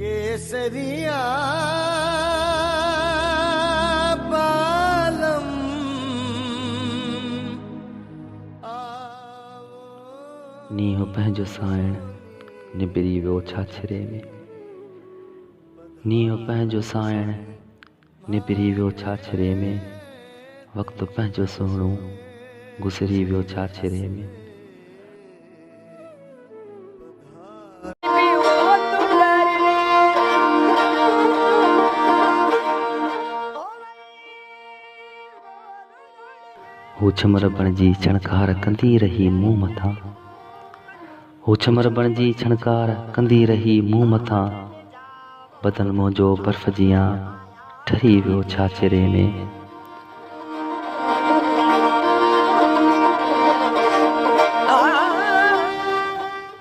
केसरिया बालम नीहो पंहिंजो साइण निबिरी वियो छाछरे में। नीहो पंहिंजो साइण निबिरी वियो छाछरे में। वक़्तु पंहिंजो सुहिणो गुज़री वियो छाछरे में। हू छमर बणिजी छणकार कंदी रही मूं मथां। हू छमर बणिजी छणकार कंदी रही मूं मथां। बदन मुंहिंजो बर्फ़ जियां ठरी वियो छाछरे में।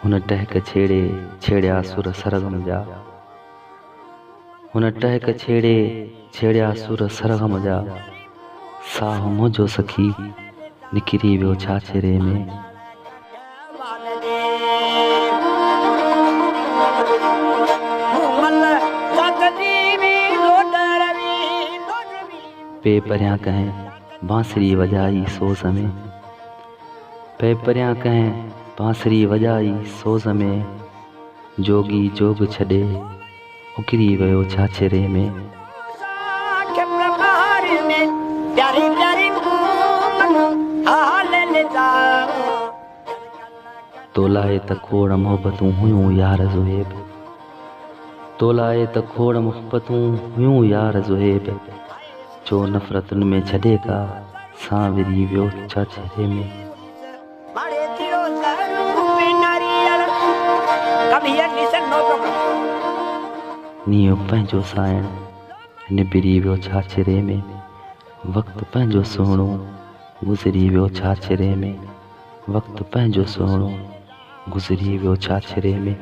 हुन टहक छेड़े छेड़िया सुर सरगम जा। हुन टहक छेड़े छेड़िया सुर सरगम जा। साह मुंहिंजो सखी निकिरी वियो छाछरे में। पे परियां कंहिं बांसुरी वॼाई सोज़ में। पे परियां कंहिं बांसुरी वॼाई सोज़ में। जोगी जोग छॾे उकिरी वियो छाछरे में। तोलाए त खोड़ मोहबतूं हुयूं यार ज़ुहेब। तोलाए त खोड़ मोहबतूं हुयूं यार ज़ुहेब। जो नफ़रतुनि में छॾे का सां विरी वियो छाछरे में। नीहो पंहिंजो साइण निबिरी वियो छाछरे में। वक़्तु पंहिंजो सुहिणो गुज़री वियो छाछरे में। वक़्तु पंहिंजो सुहिणो गुज़री वियो छाछरे में।